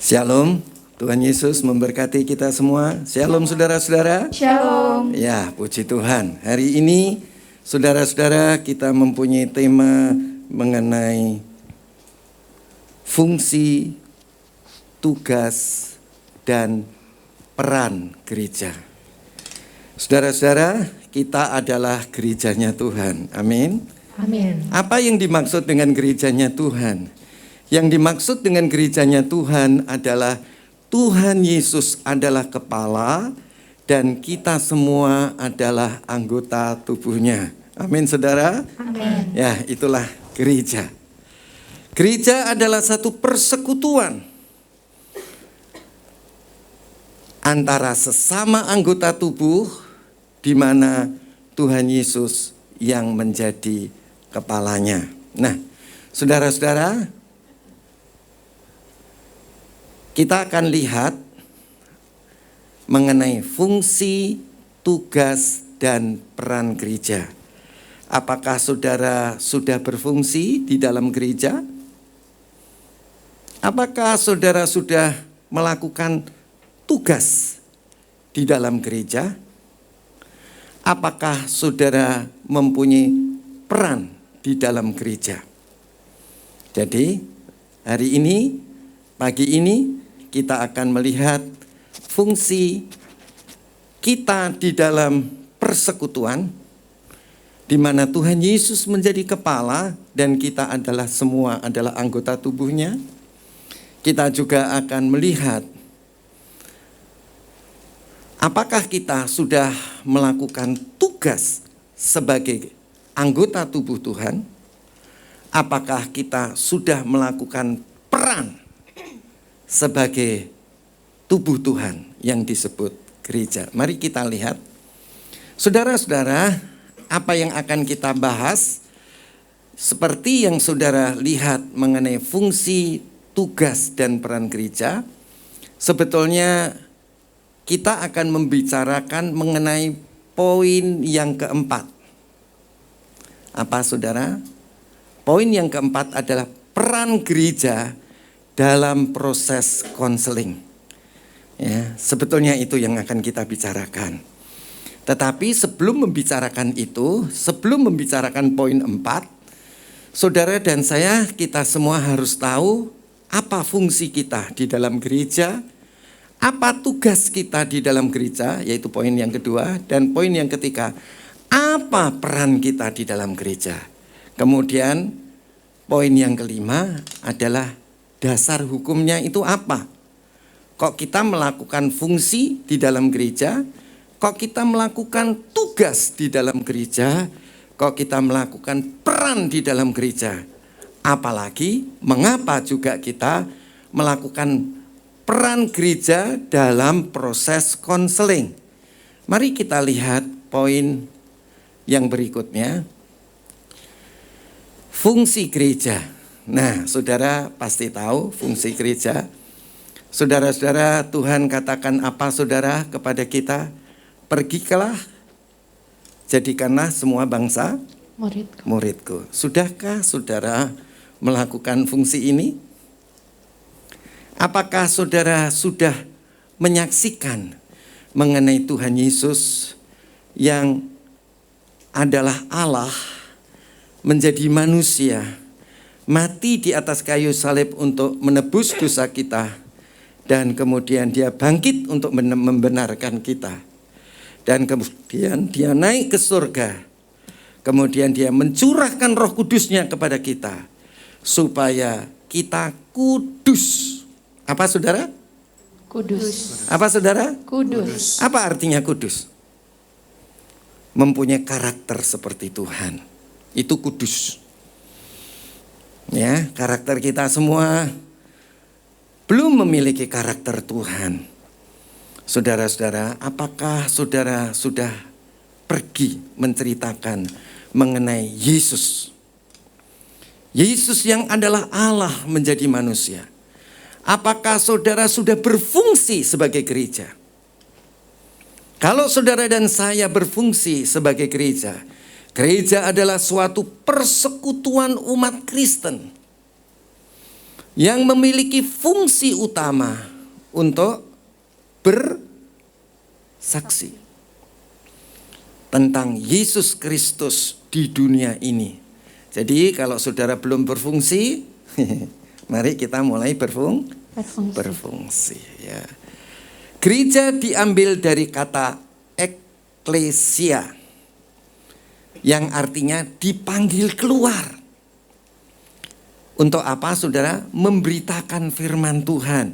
Shalom, Tuhan Yesus memberkati kita semua. Shalom saudara-saudara. Shalom. Ya, puji Tuhan. Hari ini saudara-saudara kita mempunyai tema mengenai fungsi, tugas, dan peran gereja. Saudara-saudara, kita adalah gerejanya Tuhan. Amin. Amin. Apa yang dimaksud dengan gerejanya Tuhan? Yang dimaksud dengan gerejanya Tuhan adalah Tuhan Yesus adalah kepala dan kita semua adalah anggota tubuhnya. Amin, saudara. Amin. Ya, itulah gereja. Gereja adalah satu persekutuan antara sesama anggota tubuh di mana Tuhan Yesus yang menjadi kepalanya. Nah, saudara-saudara, kita akan lihat mengenai fungsi, tugas, dan peran gereja. Apakah saudara sudah berfungsi di dalam gereja? Apakah saudara sudah melakukan tugas di dalam gereja? Apakah saudara mempunyai peran di dalam gereja? Jadi, hari ini, pagi ini, kita akan melihat fungsi kita di dalam persekutuan, di mana Tuhan Yesus menjadi kepala dan kita adalah semua adalah anggota tubuhnya. Kita juga akan melihat apakah kita sudah melakukan tugas sebagai anggota tubuh Tuhan, apakah kita sudah melakukan peran sebagai tubuh Tuhan yang disebut gereja. Mari kita lihat. Saudara-saudara, apa yang akan kita bahas? Seperti yang saudara lihat mengenai fungsi, tugas, dan peran gereja. Sebetulnya kita akan membicarakan mengenai poin yang keempat. Apa saudara? Poin yang keempat adalah peran gereja dalam proses konseling. Ya, sebetulnya itu yang akan kita bicarakan. Tetapi sebelum membicarakan itu, sebelum membicarakan poin 4, saudara dan saya, kita semua harus tahu apa fungsi kita di dalam gereja, apa tugas kita di dalam gereja, yaitu poin yang kedua, dan poin yang ketiga, apa peran kita di dalam gereja. Kemudian poin yang kelima adalah dasar hukumnya itu apa? Kok kita melakukan fungsi di dalam gereja? Kok kita melakukan tugas di dalam gereja? Kok kita melakukan peran di dalam gereja? Apalagi mengapa juga kita melakukan peran gereja dalam proses konseling? Mari kita lihat poin yang berikutnya. Fungsi gereja. Nah, saudara pasti tahu fungsi gereja. Saudara-saudara, Tuhan katakan apa saudara kepada kita? Pergilah, jadikanlah semua bangsa muridku. Sudahkah saudara melakukan fungsi ini? Apakah saudara sudah menyaksikan mengenai Tuhan Yesus yang adalah Allah menjadi manusia, mati di atas kayu salib untuk menebus dosa kita, dan kemudian dia bangkit untuk membenarkan kita, dan kemudian dia naik ke surga, kemudian dia mencurahkan Roh Kudusnya kepada kita supaya kita kudus. Apa saudara? Kudus. Apa saudara? Kudus. Apa artinya kudus? Mempunyai karakter seperti Tuhan. Itu kudus. Ya, karakter kita semua belum memiliki karakter Tuhan. Saudara-saudara, apakah saudara sudah pergi menceritakan mengenai Yesus? Yesus yang adalah Allah menjadi manusia. Apakah saudara sudah berfungsi sebagai gereja? Kalau saudara dan saya berfungsi sebagai gereja, gereja adalah suatu persekutuan umat Kristen. yang memiliki fungsi utama untuk bersaksi tentang Yesus Kristus di dunia ini. Jadi kalau saudara belum berfungsi, mari kita mulai berfungsi ya. Gereja diambil dari kata eklesia yang artinya dipanggil keluar. Untuk apa saudara? Memberitakan firman Tuhan.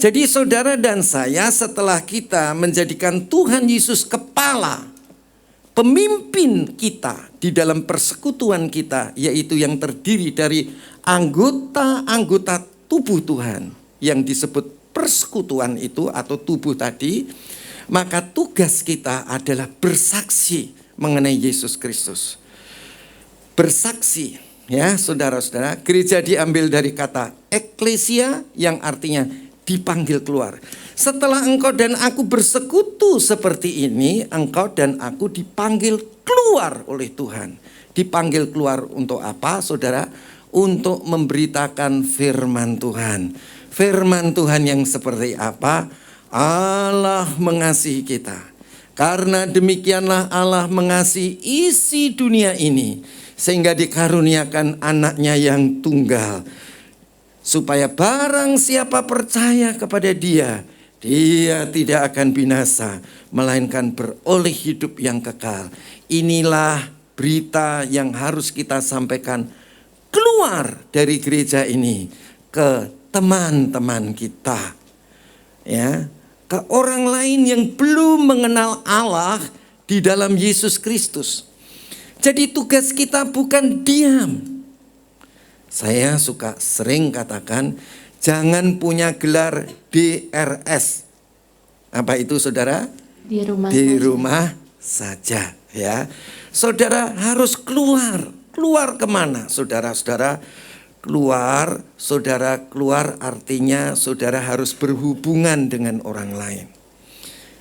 Jadi saudara dan saya setelah kita menjadikan Tuhan Yesus kepala, pemimpin kita di dalam persekutuan kita, yaitu yang terdiri dari anggota-anggota tubuh Tuhan yang disebut persekutuan itu atau tubuh tadi, maka tugas kita adalah bersaksi mengenai Yesus Kristus. Bersaksi. Ya, saudara-saudara, gereja diambil dari kata eklesia yang artinya dipanggil keluar. Setelah engkau dan aku bersekutu seperti ini, engkau dan aku dipanggil keluar oleh Tuhan. Dipanggil keluar untuk apa, saudara? Untuk memberitakan firman Tuhan. Firman Tuhan yang seperti apa? Allah mengasihi kita. Karena demikianlah Allah mengasihi isi dunia ini, sehingga dikaruniakan anaknya yang tunggal, supaya barang siapa percaya kepada dia, dia tidak akan binasa, melainkan beroleh hidup yang kekal. Inilah berita yang harus kita sampaikan keluar dari gereja ini ke teman-teman kita, ya, ke orang lain yang belum mengenal Allah di dalam Yesus Kristus. Jadi tugas kita bukan diam. Saya suka sering katakan, jangan punya gelar DRS. Apa itu saudara? Di rumah Di saja. rumah saja ya. Saudara harus keluar. Keluar kemana saudara-saudara? Saudara keluar artinya saudara harus berhubungan dengan orang lain.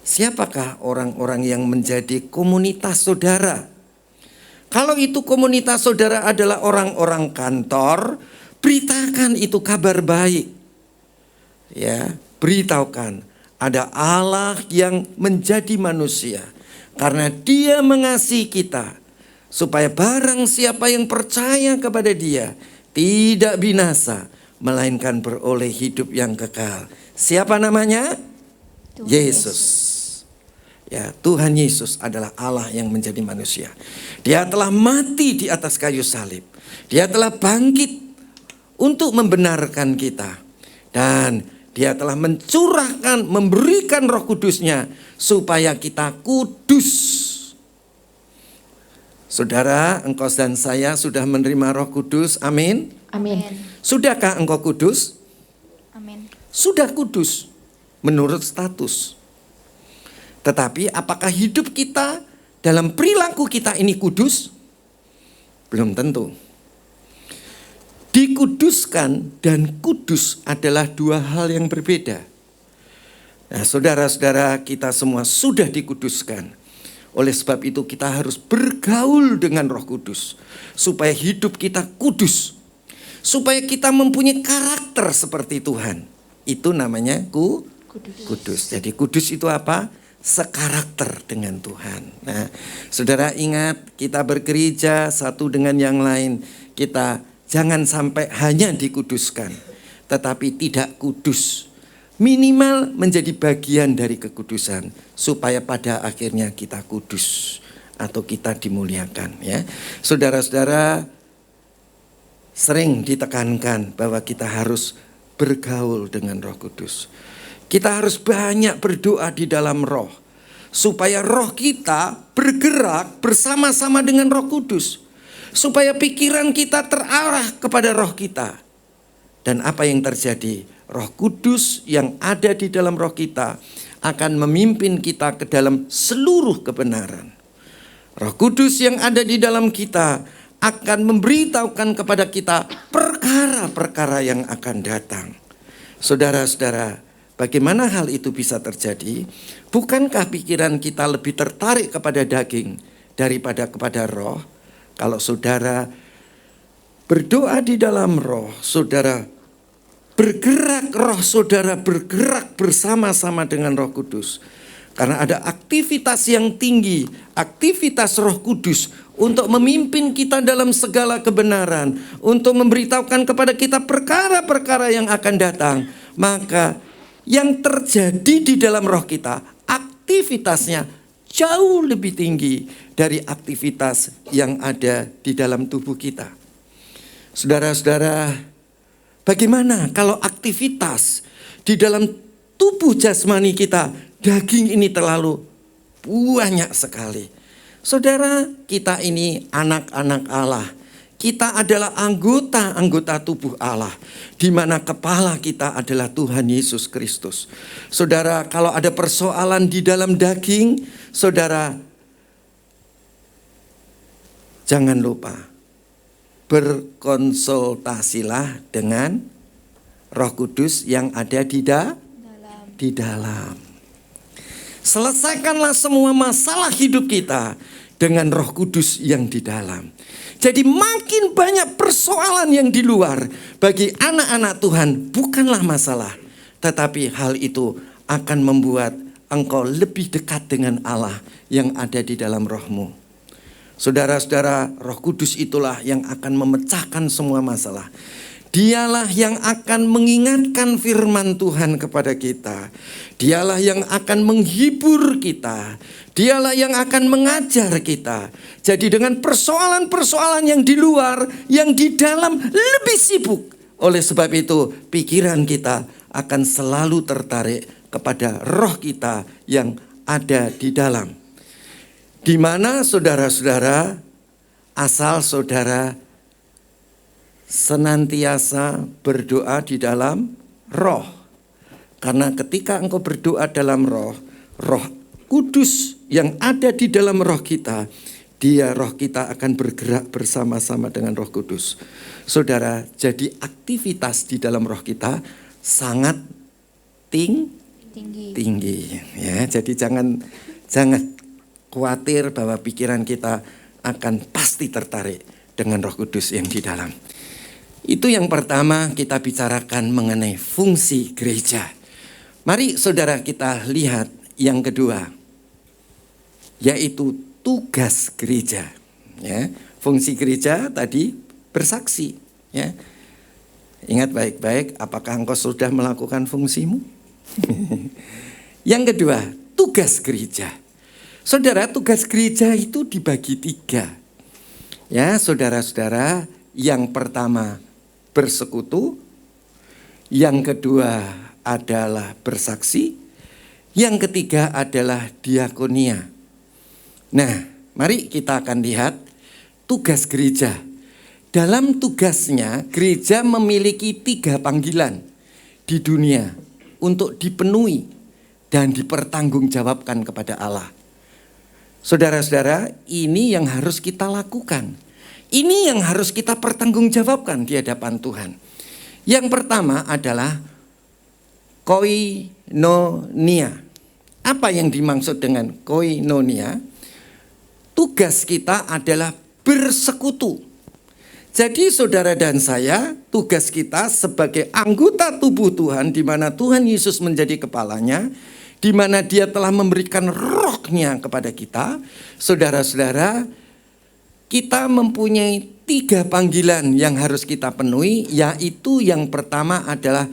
Siapakah orang-orang yang menjadi komunitas saudara? Kalau itu komunitas saudara adalah orang-orang kantor, beritakan itu kabar baik. Ya, beritahukan ada Allah yang menjadi manusia karena Dia mengasihi kita, supaya barang siapa yang percaya kepada Dia tidak binasa, melainkan beroleh hidup yang kekal. Siapa namanya? Tuhan Yesus. Ya, Tuhan Yesus adalah Allah yang menjadi manusia. Dia telah mati di atas kayu salib. Dia telah bangkit untuk membenarkan kita. Dan Dia telah mencurahkan, memberikan Roh Kudus-Nya supaya kita kudus. Saudara, engkau dan saya sudah menerima Roh Kudus. Amin. Amin. Sudahkah engkau kudus? Amin. Sudah kudus menurut status. Tetapi apakah hidup kita dalam perilaku kita ini kudus? Belum tentu. Dikuduskan dan kudus adalah dua hal yang berbeda. Nah, saudara-saudara, kita semua sudah dikuduskan. Oleh sebab itu kita harus bergaul dengan Roh Kudus supaya hidup kita kudus. Supaya kita mempunyai karakter seperti Tuhan. Itu namanya kudus. Jadi kudus itu apa? Sekarakter dengan Tuhan. Nah, saudara ingat, kita bergereja satu dengan yang lain. Kita jangan sampai hanya dikuduskan, tetapi tidak kudus. Minimal menjadi bagian dari kekudusan, supaya pada akhirnya kita kudus atau kita dimuliakan. Ya, saudara-saudara, sering ditekankan bahwa kita harus bergaul dengan Roh Kudus. Kita harus banyak berdoa di dalam Roh, supaya Roh kita bergerak bersama-sama dengan Roh Kudus, supaya pikiran kita terarah kepada Roh kita. Dan apa yang terjadi? Roh Kudus yang ada di dalam Roh kita akan memimpin kita ke dalam seluruh kebenaran. Roh Kudus yang ada di dalam kita akan memberitahukan kepada kita perkara-perkara yang akan datang. Saudara-saudara, bagaimana hal itu bisa terjadi? Bukankah pikiran kita lebih tertarik kepada daging daripada kepada roh? Kalau saudara berdoa di dalam roh, saudara bergerak, roh saudara bergerak bersama-sama dengan Roh Kudus. Karena ada aktivitas yang tinggi, aktivitas Roh Kudus untuk memimpin kita dalam segala kebenaran, untuk memberitahukan kepada kita perkara-perkara yang akan datang. Maka yang terjadi di dalam roh kita, aktivitasnya jauh lebih tinggi dari aktivitas yang ada di dalam tubuh kita. Saudara-saudara, bagaimana kalau aktivitas di dalam tubuh jasmani kita, daging ini terlalu banyak sekali. Saudara, kita ini anak-anak Allah. Kita adalah anggota-anggota tubuh Allah, di mana kepala kita adalah Tuhan Yesus Kristus. Saudara, kalau ada persoalan di dalam daging, saudara, jangan lupa berkonsultasilah dengan Roh Kudus yang ada di dalam. Selesaikanlah semua masalah hidup kita dengan Roh Kudus yang di dalam. Jadi makin banyak persoalan yang di luar, bagi anak-anak Tuhan bukanlah masalah. Tetapi hal itu akan membuat engkau lebih dekat dengan Allah yang ada di dalam rohmu. Saudara-saudara, Roh Kudus itulah yang akan memecahkan semua masalah. Dialah yang akan mengingatkan firman Tuhan kepada kita. Dialah yang akan menghibur kita. Dialah yang akan mengajar kita. Jadi dengan persoalan-persoalan yang di luar, yang di dalam lebih sibuk. Oleh sebab itu, pikiran kita akan selalu tertarik kepada roh kita yang ada di dalam. Di mana saudara-saudara, asal saudara senantiasa berdoa di dalam roh. Karena ketika engkau berdoa dalam roh, Roh Kudus yang ada di dalam roh kita, roh kita akan bergerak bersama-sama dengan Roh Kudus. Saudara, jadi aktivitas di dalam roh kita sangat tinggi. Ya, jadi jangan khawatir bahwa pikiran kita akan pasti tertarik dengan Roh Kudus yang di dalam. Itu yang pertama kita bicarakan mengenai fungsi gereja. Mari saudara kita lihat yang kedua, yaitu tugas gereja. Ya, fungsi gereja tadi bersaksi. Ya, ingat baik-baik, apakah engkau sudah melakukan fungsimu? Yang kedua, tugas gereja. Saudara, tugas gereja itu dibagi 3. Ya, saudara-saudara, yang pertama bersekutu, yang kedua adalah bersaksi, yang ketiga adalah diakonia. Nah, mari kita akan lihat tugas gereja. Dalam tugasnya, gereja memiliki 3 panggilan di dunia untuk dipenuhi dan dipertanggungjawabkan kepada Allah. Saudara-saudara, ini yang harus kita lakukan. Ini yang harus kita pertanggungjawabkan di hadapan Tuhan. Yang pertama adalah koinonia. Apa yang dimaksud dengan koinonia? Tugas kita adalah bersekutu. Jadi saudara dan saya, tugas kita sebagai anggota tubuh Tuhan, di mana Tuhan Yesus menjadi kepalanya, di mana Dia telah memberikan roh-Nya kepada kita. Saudara-saudara, kita mempunyai 3 panggilan yang harus kita penuhi, yaitu yang pertama adalah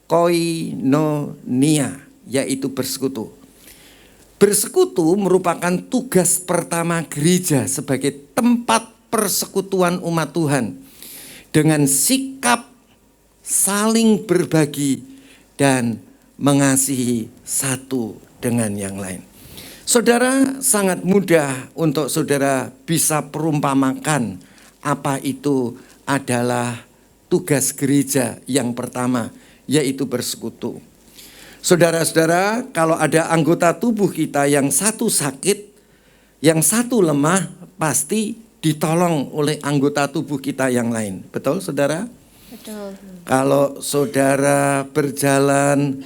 koinonia, yaitu bersekutu. Bersekutu merupakan tugas pertama gereja sebagai tempat persekutuan umat Tuhan dengan sikap saling berbagi dan mengasihi satu dengan yang lain. Saudara, sangat mudah untuk saudara bisa perumpamakan apa itu adalah tugas gereja yang pertama, yaitu bersekutu. Saudara-saudara, kalau ada anggota tubuh kita yang satu sakit, yang satu lemah, pasti ditolong oleh anggota tubuh kita yang lain. Betul, saudara? Betul. Kalau saudara berjalan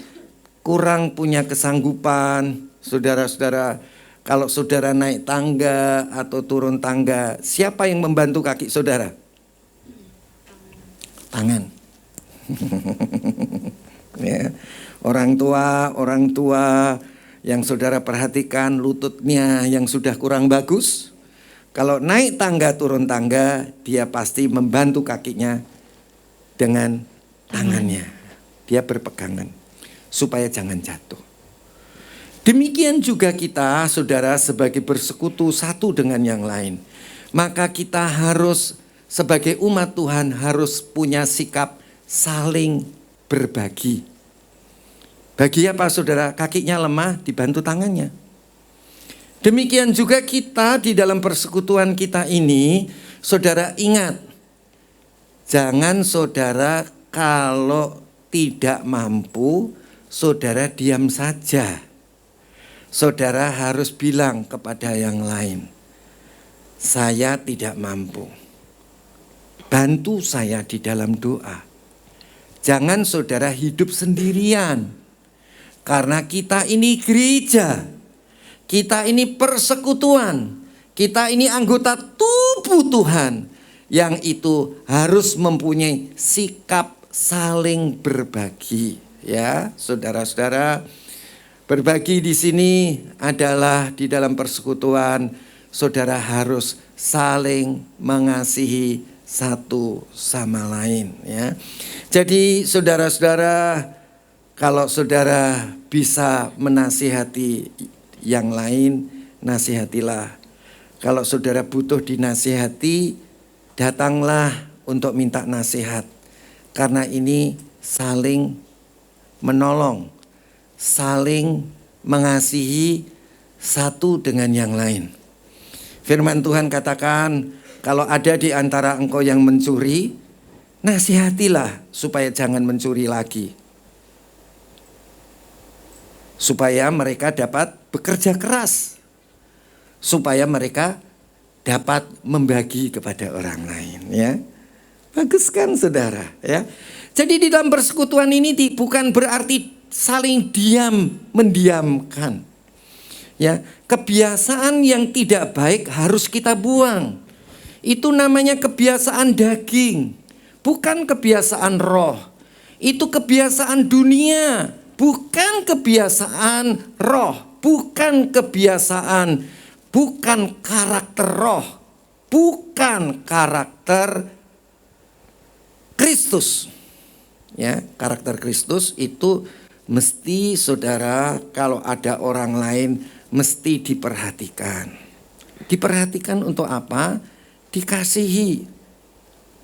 kurang punya kesanggupan, saudara-saudara, kalau saudara naik tangga atau turun tangga, siapa yang membantu kaki saudara? Tangan. Ya. Orang tua yang saudara perhatikan lututnya yang sudah kurang bagus. Kalau naik tangga turun tangga, dia pasti membantu kakinya dengan tangannya. Dia berpegangan supaya jangan jatuh. Demikian juga kita, saudara, sebagai bersekutu satu dengan yang lain. Maka kita harus sebagai umat Tuhan harus punya sikap saling berbagi. Bagi apa saudara? Kakinya lemah dibantu tangannya. Demikian juga kita di dalam persekutuan kita ini, saudara ingat. Jangan saudara kalau tidak mampu, saudara diam saja. Saudara harus bilang kepada yang lain, saya tidak mampu. Bantu saya di dalam doa. Jangan saudara hidup sendirian. Karena kita ini gereja, kita ini persekutuan, kita ini anggota tubuh Tuhan yang itu harus mempunyai sikap saling berbagi. Ya, saudara-saudara, berbagi di sini adalah di dalam persekutuan, saudara harus saling mengasihi satu sama lain. Ya, jadi saudara-saudara, kalau saudara bisa menasihati yang lain, nasihatilah. Kalau saudara butuh dinasihati, datanglah untuk minta nasihat. Karena ini saling menolong, saling mengasihi satu dengan yang lain. Firman Tuhan katakan, kalau ada di antara engkau yang mencuri, nasihatilah supaya jangan mencuri lagi. Supaya mereka dapat bekerja keras. Supaya mereka dapat membagi kepada orang lain. Ya, bagus kan saudara? Ya, jadi di dalam persekutuan ini bukan berarti saling mendiamkan. Ya, kebiasaan yang tidak baik harus kita buang. Itu namanya kebiasaan daging, bukan kebiasaan roh. Itu kebiasaan dunia. Bukan kebiasaan roh, bukan karakter roh, bukan karakter Kristus. Ya, karakter Kristus itu mesti saudara kalau ada orang lain mesti diperhatikan. Diperhatikan untuk apa? Dikasihi.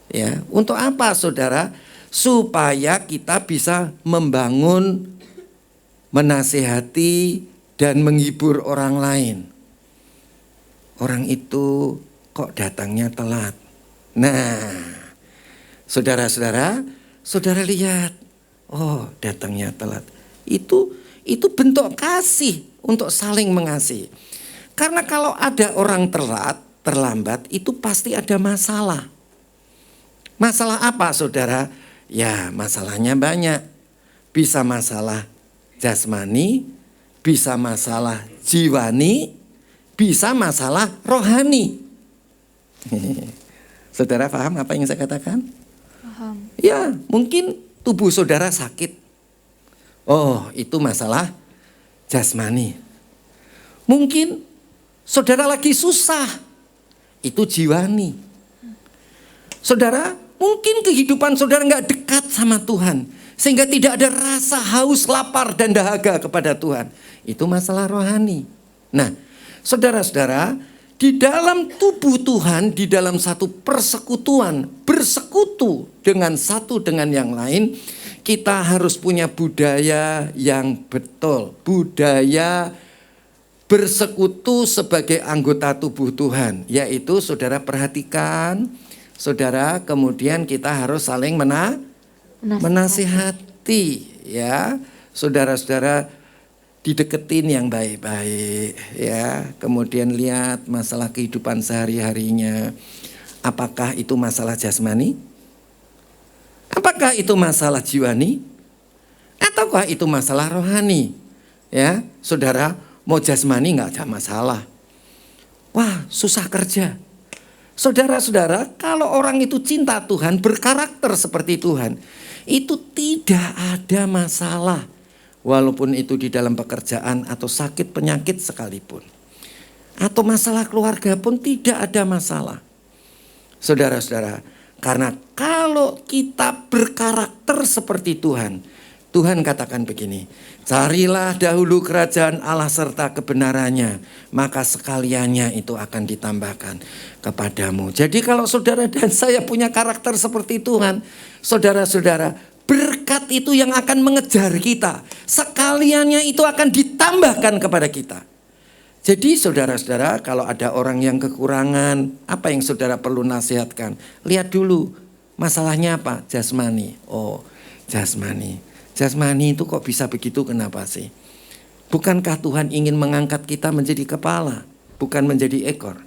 Ya, untuk apa saudara? Supaya kita bisa membangun, menasihati dan menghibur orang lain. Orang itu kok datangnya telat. Nah, saudara-saudara, saudara lihat, oh datangnya telat. Itu bentuk kasih untuk saling mengasihi. Karena kalau ada orang terlambat, itu pasti ada masalah. Masalah apa saudara? Ya masalahnya banyak. Bisa masalah jasmani, bisa masalah jiwani, bisa masalah rohani. Saudara paham apa yang saya katakan? Paham. Ya, mungkin tubuh saudara sakit. Oh, itu masalah jasmani. Mungkin saudara lagi susah. Itu jiwani. Saudara, mungkin kehidupan saudara nggak dekat sama Tuhan. Sehingga tidak ada rasa haus, lapar, dan dahaga kepada Tuhan. Itu masalah rohani. Nah, saudara-saudara, di dalam tubuh Tuhan, di dalam satu persekutuan, bersekutu dengan satu dengan yang lain, kita harus punya budaya yang betul. Budaya bersekutu sebagai anggota tubuh Tuhan. Yaitu saudara perhatikan, saudara kemudian kita harus saling menasihati. Ya, saudara-saudara dideketin yang baik-baik, ya. Kemudian lihat masalah kehidupan sehari-harinya. Apakah itu masalah jasmani? Apakah itu masalah jiwani? Ataukah itu masalah rohani? Ya, saudara, mau jasmani nggak ada masalah. Wah, susah kerja. Saudara-saudara, kalau orang itu cinta Tuhan, berkarakter seperti Tuhan, itu tidak ada masalah. Walaupun itu di dalam pekerjaan atau sakit penyakit sekalipun. Atau masalah keluarga pun tidak ada masalah. Saudara-saudara, karena kalau kita berkarakter seperti Tuhan, Tuhan katakan begini, carilah dahulu kerajaan Allah serta kebenarannya, maka sekaliannya itu akan ditambahkan kepadamu. Jadi kalau saudara dan saya punya karakter seperti Tuhan, saudara-saudara, berkat itu yang akan mengejar kita. Sekaliannya itu akan ditambahkan kepada kita. Jadi saudara-saudara, kalau ada orang yang kekurangan, apa yang saudara perlu nasihatkan? Lihat dulu, masalahnya apa? Jasmani. Oh, jasmani. Jasmani itu kok bisa begitu, kenapa sih? Bukankah Tuhan ingin mengangkat kita menjadi kepala, bukan menjadi ekor?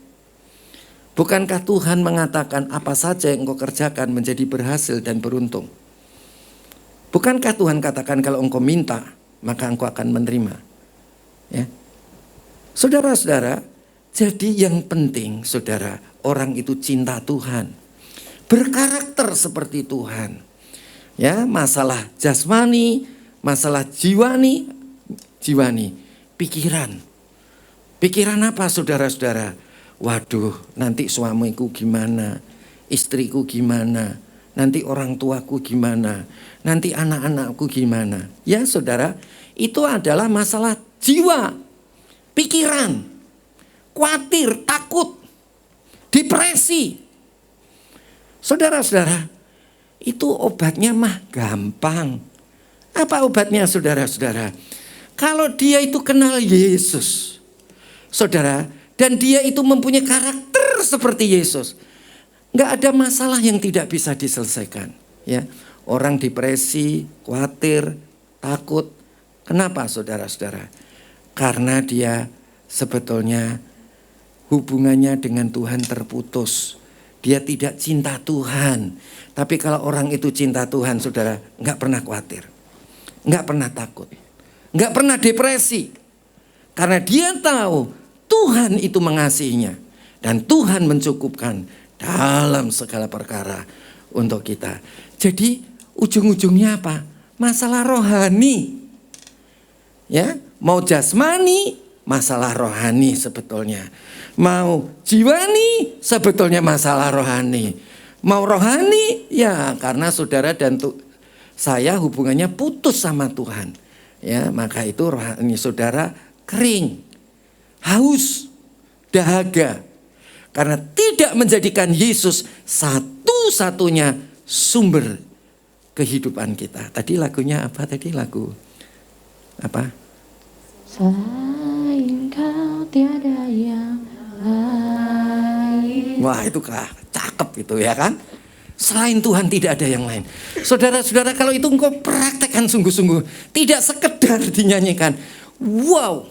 Bukankah Tuhan mengatakan apa saja yang engkau kerjakan menjadi berhasil dan beruntung? Bukankah Tuhan katakan kalau engkau minta, maka engkau akan menerima? Ya. Saudara-saudara, jadi yang penting saudara, orang itu cinta Tuhan. Berkarakter seperti Tuhan. Ya, masalah jasmani, masalah jiwani, pikiran. Pikiran apa saudara-saudara? Waduh, nanti suamiku gimana? Istriku gimana? Nanti orang tuaku gimana? Nanti anak-anakku gimana? Ya saudara, itu adalah masalah jiwa, pikiran, khawatir, takut, depresi. Saudara-saudara, itu obatnya mah gampang. Apa obatnya saudara-saudara? Kalau dia itu kenal Yesus, saudara, dan dia itu mempunyai karakter seperti Yesus, nggak ada masalah yang tidak bisa diselesaikan. Ya, orang depresi, khawatir, takut. Kenapa saudara-saudara? Karena dia sebetulnya hubungannya dengan Tuhan terputus. Dia tidak cinta Tuhan. Tapi kalau orang itu cinta Tuhan, saudara, nggak pernah khawatir, nggak pernah takut, nggak pernah depresi. Karena dia tahu Tuhan itu mengasihinya. Dan Tuhan mencukupkan dalam segala perkara untuk kita. Jadi ujung-ujungnya apa? Masalah rohani. Ya, mau jasmani, masalah rohani sebetulnya. Mau jiwani, sebetulnya masalah rohani. Mau rohani, ya karena saudara dan saya hubungannya putus sama Tuhan. Ya, maka itu rohani saudara kering, haus, dahaga. Karena tidak menjadikan Yesus satu-satunya sumber kehidupan kita. Tadi lagunya apa? Tadi lagu apa? Selain kau tiada yang lain. Wah, itu cakep itu ya kan? Selain Tuhan tidak ada yang lain. Saudara-saudara, kalau itu engkau praktekkan sungguh-sungguh, tidak sekedar dinyanyikan. Wow,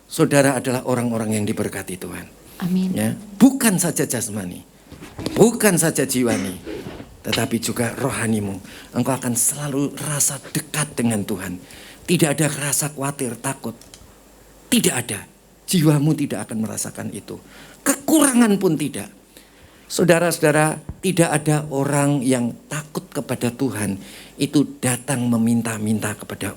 saudara adalah orang-orang yang diberkati Tuhan. Amin. Ya, bukan saja jasmani, bukan saja jiwani, tetapi juga rohanimu. Engkau akan selalu rasa dekat dengan Tuhan. Tidak ada rasa khawatir, takut. Tidak ada. Jiwamu tidak akan merasakan itu. Kekurangan pun tidak. Saudara-saudara, tidak ada orang yang takut kepada Tuhan itu datang meminta-minta kepada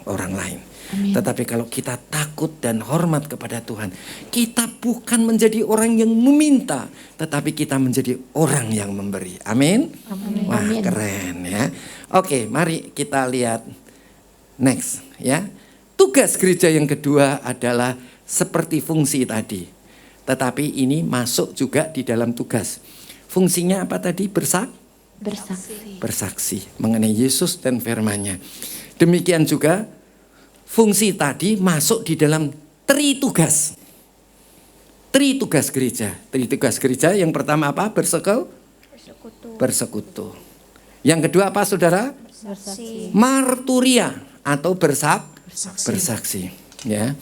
orang lain. Amin. Tetapi kalau kita takut dan hormat kepada Tuhan, kita bukan menjadi orang yang meminta, tetapi kita menjadi orang yang memberi. Amin. Amin. Wah, Amin. keren ya. Oke, mari kita lihat next ya. Tugas gereja yang kedua adalah seperti fungsi tadi. Tetapi ini masuk juga di dalam tugas. Fungsinya apa tadi? Bersaksi. Bersaksi mengenai Yesus dan firman-Nya. Demikian juga fungsi tadi masuk di dalam tritugas. Tritugas gereja. Tritugas gereja yang pertama apa? Bersekutu. Yang kedua apa saudara? Bersaksi. Marturia atau bersaksi. Ya.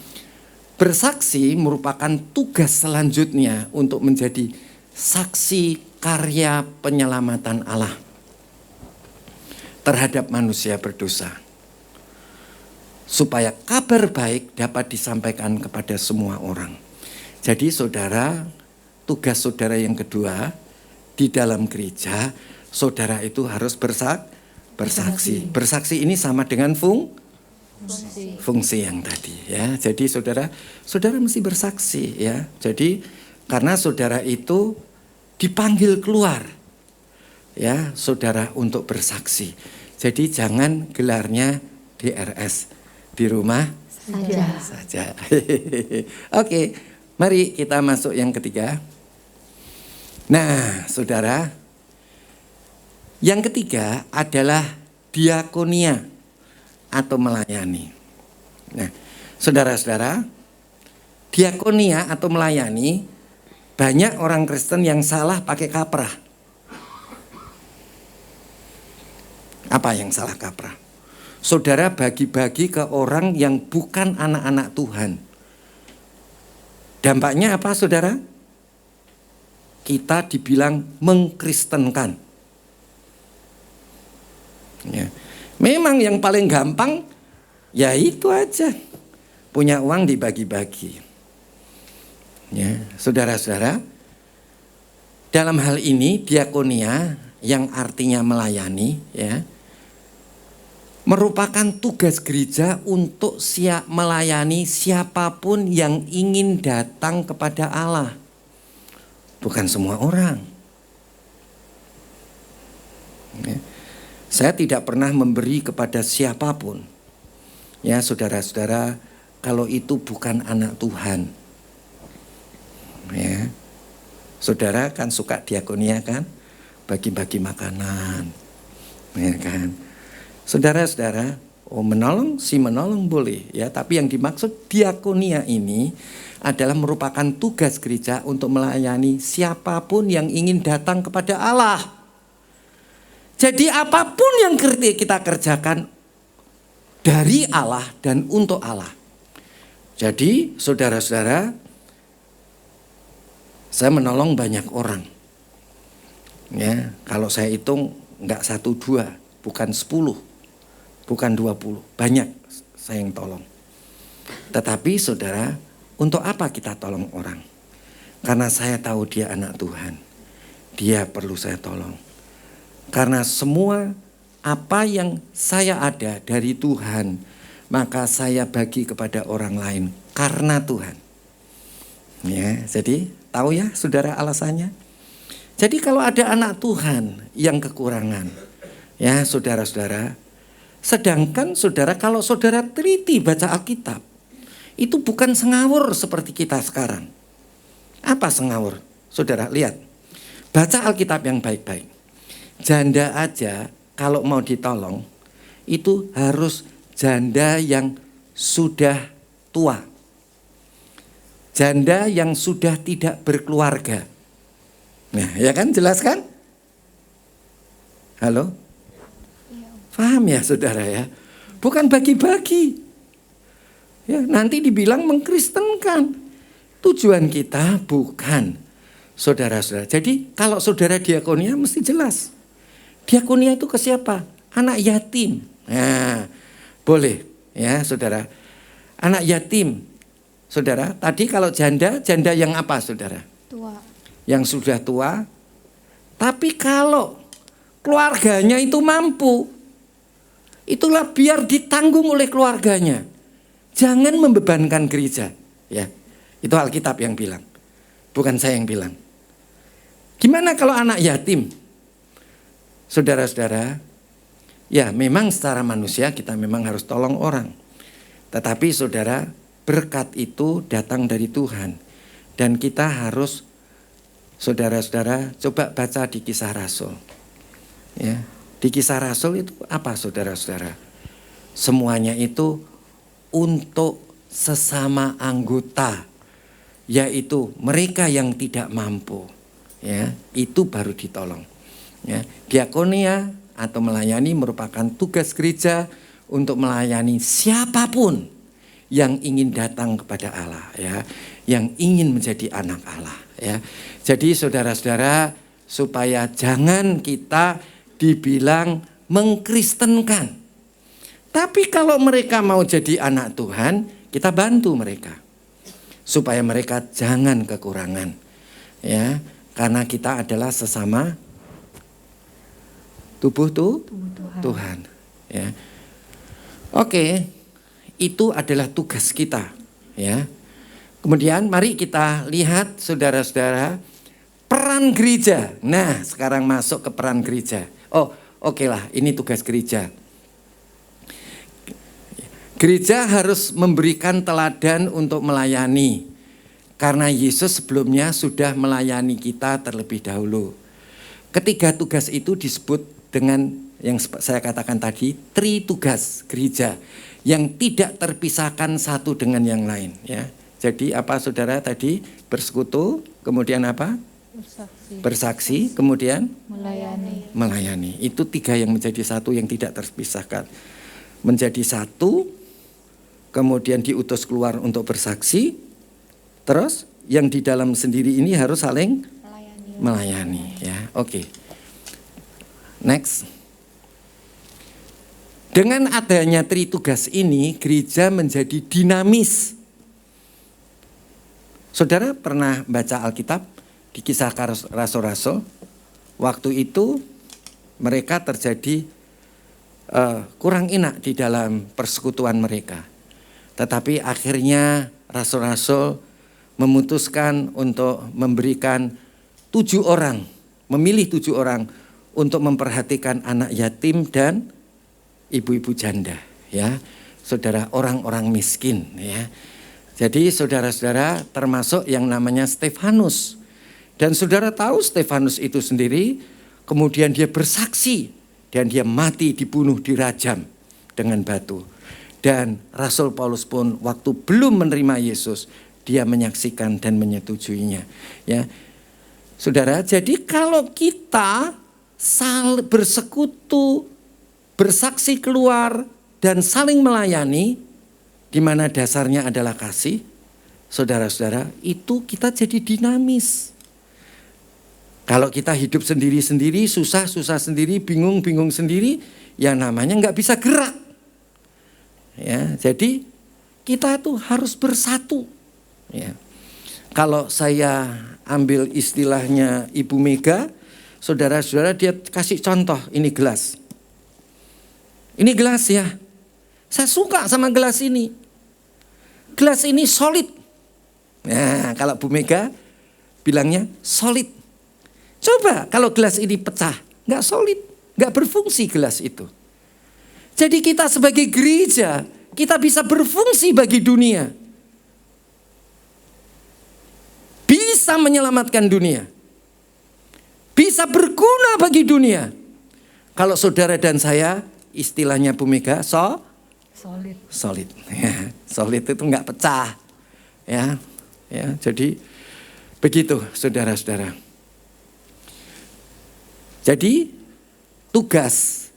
Bersaksi merupakan tugas selanjutnya untuk menjadi saksi karya penyelamatan Allah terhadap manusia berdosa. Supaya kabar baik dapat disampaikan kepada semua orang. Jadi saudara, tugas saudara yang kedua di dalam gereja, saudara itu harus bersaksi. Bersaksi ini sama dengan fungsi yang tadi ya. Jadi saudara mesti bersaksi ya. Jadi karena saudara itu dipanggil keluar ya, saudara untuk bersaksi. Jadi jangan gelarnya DRS, di rumah saja. Oke, mari kita masuk yang ketiga. Nah, saudara, yang ketiga adalah diakonia atau melayani. Nah, saudara-saudara, diakonia atau melayani, banyak orang Kristen yang salah pakai kaprah. Apa yang salah kaprah? Saudara bagi-bagi ke orang yang bukan anak-anak Tuhan. Dampaknya apa, saudara? Kita dibilang mengkristenkan. Ya. Memang yang paling gampang ya itu aja. Punya uang dibagi-bagi. Ya, saudara-saudara, dalam hal ini diakonia yang artinya melayani ya, merupakan tugas gereja untuk melayani siapapun yang ingin datang kepada Allah. Bukan semua orang. Ya. Saya tidak pernah memberi kepada siapapun. Ya, saudara-saudara, kalau itu bukan anak Tuhan. Ya. Saudara kan suka diakonia kan? Bagi-bagi makanan. Ya kan? Saudara-saudara, menolong boleh ya, tapi yang dimaksud diakonia ini adalah merupakan tugas gereja untuk melayani siapapun yang ingin datang kepada Allah. Jadi apapun yang kita kerjakan dari Allah dan untuk Allah. Jadi saudara-saudara, saya menolong banyak orang. Ya, kalau saya hitung enggak 1, 2, bukan 10, bukan 20, banyak saya yang tolong. Tetapi saudara, untuk apa kita tolong orang? Karena saya tahu dia anak Tuhan. Dia perlu saya tolong. Karena semua apa yang saya ada dari Tuhan, maka saya bagi kepada orang lain karena Tuhan. Ya, jadi tahu ya saudara alasannya? Jadi kalau ada anak Tuhan yang kekurangan, ya saudara-saudara, sedangkan saudara kalau saudara teliti baca Alkitab, itu bukan sengawur seperti kita sekarang. Apa sengawur? Saudara lihat, baca Alkitab yang baik-baik. Janda aja kalau mau ditolong, itu harus janda yang sudah tua. Janda yang sudah tidak berkeluarga. Nah, ya kan, jelas kan? Halo? Paham ya saudara ya? Bukan bagi-bagi. Ya, nanti dibilang mengkristenkan. Tujuan kita bukan, saudara-saudara. Jadi kalau saudara diakonia mesti jelas. Diakonia itu ke siapa? Anak yatim. Nah, boleh ya saudara. Anak yatim. Saudara, tadi kalau janda yang apa saudara? Tua. Yang sudah tua. Tapi kalau keluarganya itu mampu, itulah biar ditanggung oleh keluarganya. Jangan membebankan gereja. Ya, itu Alkitab yang bilang. Bukan saya yang bilang. Gimana kalau anak yatim? Saudara-saudara, ya memang secara manusia kita memang harus tolong orang. Tetapi saudara, berkat itu datang dari Tuhan. Dan kita harus, saudara-saudara, coba baca di Kisah Rasul. Ya, di Kisah Rasul itu apa saudara-saudara? Semuanya itu untuk sesama anggota, yaitu mereka yang tidak mampu. Ya, itu baru ditolong. Ya, diakonia atau melayani merupakan tugas gereja untuk melayani siapapun yang ingin datang kepada Allah, ya, yang ingin menjadi anak Allah, ya. Jadi saudara-saudara, supaya jangan kita dibilang mengkristenkan. Tapi kalau mereka mau jadi anak Tuhan, kita bantu mereka supaya mereka jangan kekurangan. Ya, karena kita adalah sesama tubuh Tuhan. Ya. Oke, itu adalah tugas kita. Ya. Kemudian mari kita lihat saudara-saudara peran gereja. Nah, sekarang masuk ke peran gereja. Oh, oke lah, ini tugas gereja. Gereja harus memberikan teladan untuk melayani. Karena Yesus sebelumnya sudah melayani kita terlebih dahulu. Ketiga tugas itu disebut dengan yang saya katakan tadi, tritugas gereja. Yang tidak terpisahkan satu dengan yang lain. Ya. Jadi apa saudara tadi? Bersekutu, kemudian apa? Bersaksi, kemudian? Melayani. Itu tiga yang menjadi satu yang tidak terpisahkan. Menjadi satu, kemudian diutus keluar untuk bersaksi, terus yang di dalam sendiri ini harus saling melayani. Ya, oke. Next. Dengan adanya tritugas ini, gereja menjadi dinamis. Saudara pernah baca Alkitab di Kisah Rasul-Rasul? Waktu itu mereka terjadi kurang enak di dalam persekutuan mereka. Tetapi akhirnya Rasul-Rasul memutuskan untuk memberikan 7 orang, memilih 7 orang untuk memperhatikan anak yatim dan ibu-ibu janda, ya, saudara, orang-orang miskin, ya. Jadi saudara-saudara termasuk yang namanya Stefanus. Dan saudara tahu Stefanus itu sendiri, kemudian dia bersaksi dan dia mati dibunuh dirajam dengan batu. Dan Rasul Paulus pun waktu belum menerima Yesus, dia menyaksikan dan menyetujuinya, ya. Saudara, jadi kalau kita bersekutu, bersaksi keluar dan saling melayani, di mana dasarnya adalah kasih, saudara-saudara, itu kita jadi dinamis. Kalau kita hidup sendiri-sendiri, susah-susah sendiri, bingung-bingung sendiri, ya namanya nggak bisa gerak. Ya, jadi kita tuh harus bersatu. Ya. Kalau saya ambil istilahnya Ibu Mega, saudara-saudara, dia kasih contoh, ini gelas. Ini gelas ya. Saya suka sama gelas ini. Gelas ini solid. Nah, kalau Bu Mega bilangnya solid. Coba kalau gelas ini pecah, nggak solid, nggak berfungsi gelas itu. Jadi kita sebagai gereja, kita bisa berfungsi bagi dunia. Bisa menyelamatkan dunia. Bisa berguna bagi dunia. Kalau saudara dan saya, istilahnya Bu Mega, solid. Ya, solid itu nggak pecah. Ya, jadi begitu saudara-saudara. Jadi tugas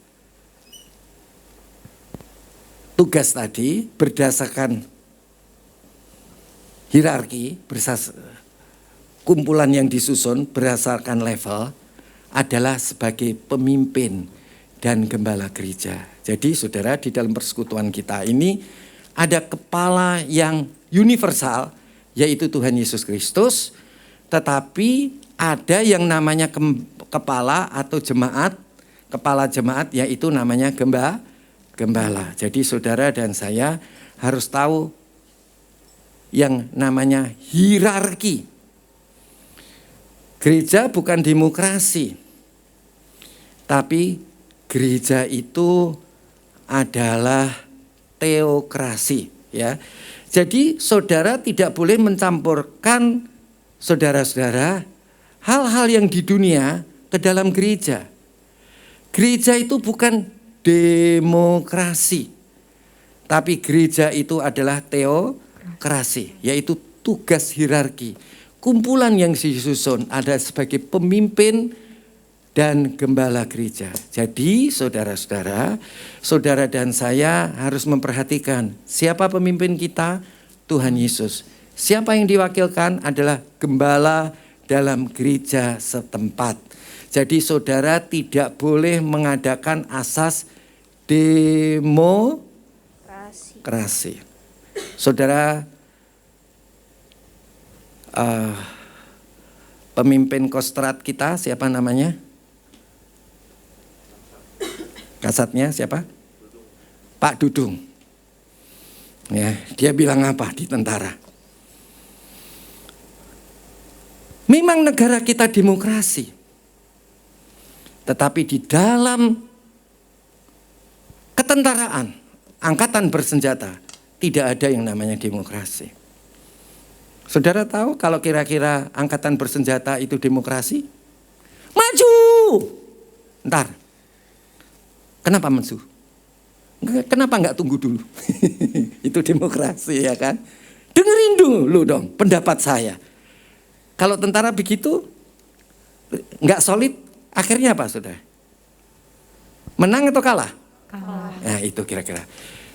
tadi berdasarkan hierarki, kumpulan yang disusun berdasarkan level adalah sebagai pemimpin dan gembala gereja. Jadi saudara, di dalam persekutuan kita ini ada kepala yang universal, yaitu Tuhan Yesus Kristus. Tetapi ada yang namanya kepala atau jemaat, kepala jemaat, yaitu namanya gembala. Jadi saudara dan saya harus tahu yang namanya hierarki. Gereja bukan demokrasi, tapi gereja itu adalah teokrasi, ya. Jadi saudara tidak boleh mencampurkan, saudara-saudara, hal-hal yang di dunia ke dalam gereja. Gereja itu bukan demokrasi, tapi gereja itu adalah teokrasi, yaitu tugas hierarki. Kumpulan yang disusun ada sebagai pemimpin dan gembala gereja. Jadi saudara-saudara, saudara dan saya harus memperhatikan siapa pemimpin kita, Tuhan Yesus. Siapa yang diwakilkan adalah gembala dalam gereja setempat. Jadi saudara tidak boleh mengadakan asas demokrasi. Saudara, Pemimpin Kostrad kita siapa namanya? Kasatnya siapa? Pak Dudung. Ya, dia bilang apa di tentara? Memang negara kita demokrasi. Tetapi di dalam ketentaraan, angkatan bersenjata, tidak ada yang namanya demokrasi. Saudara tahu kalau kira-kira angkatan bersenjata itu demokrasi? Maju! Ntar. Kenapa maju? Kenapa nggak tunggu dulu? Itu demokrasi ya kan? Dengerin dulu dong pendapat saya. Kalau tentara begitu, nggak solid, akhirnya apa saudara? Menang atau kalah? Kalah. Nah itu kira-kira.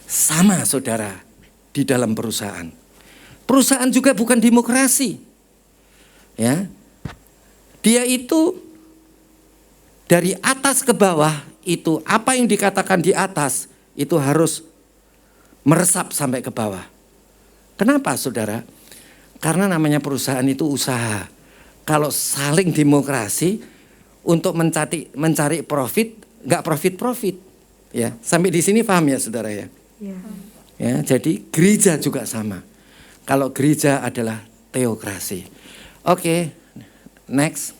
Sama saudara di dalam perusahaan. Perusahaan juga bukan demokrasi. Ya. Dia itu dari atas ke bawah itu apa yang dikatakan di atas itu harus meresap sampai ke bawah. Kenapa saudara? Karena namanya perusahaan itu usaha. Kalau saling demokrasi untuk mencari profit, nggak profit. Ya, sampai di sini paham ya saudara ya? Ya, jadi gereja juga sama. Kalau gereja adalah teokrasi. Oke, next.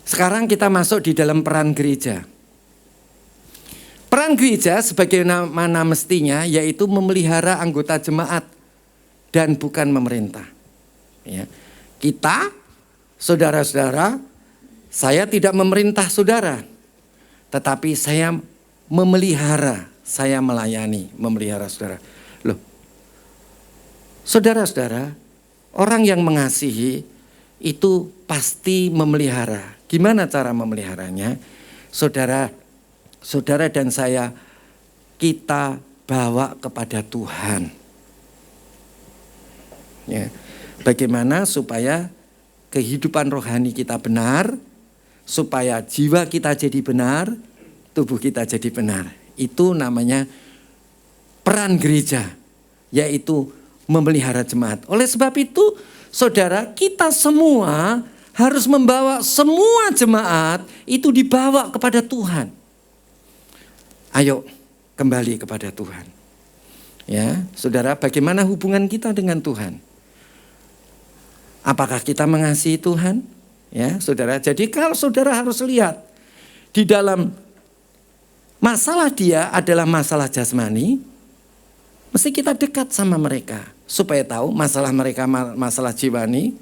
Sekarang kita masuk di dalam peran gereja. Peran gereja sebagaimana mestinya yaitu memelihara anggota jemaat dan bukan memerintah. Ya. Kita, saudara-saudara, saya tidak memerintah saudara, tetapi saya memelihara, saya melayani, memelihara saudara. Loh, saudara-saudara, orang yang mengasihi itu pasti memelihara. Gimana cara memeliharanya? Saudara dan saya, kita bawa kepada Tuhan. Ya. Bagaimana supaya kehidupan rohani kita benar, supaya jiwa kita jadi benar, tubuh kita jadi benar. Itu namanya peran gereja, yaitu memelihara jemaat. Oleh sebab itu, saudara, kita semua harus membawa semua jemaat itu dibawa kepada Tuhan. Ayo kembali kepada Tuhan. Ya, saudara, bagaimana hubungan kita dengan Tuhan? Apakah kita mengasihi Tuhan? Ya, saudara. Jadi kalau saudara harus lihat di dalam masalah dia adalah masalah jasmani, mesti kita dekat sama mereka supaya tahu masalah mereka masalah jiwani.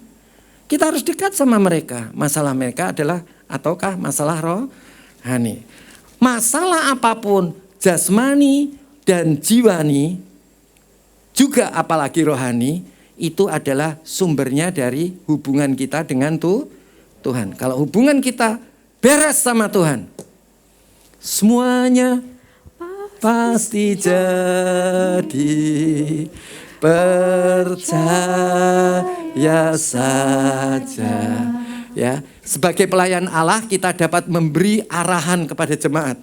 Kita harus dekat sama mereka. Masalah mereka adalah ataukah masalah rohani. Masalah apapun jasmani dan jiwani juga apalagi rohani itu adalah sumbernya dari hubungan kita dengan Tuhan. Kalau hubungan kita beres sama Tuhan, semuanya pasti jadi. Percaya saja. Ya, sebagai pelayan Allah kita dapat memberi arahan kepada jemaat.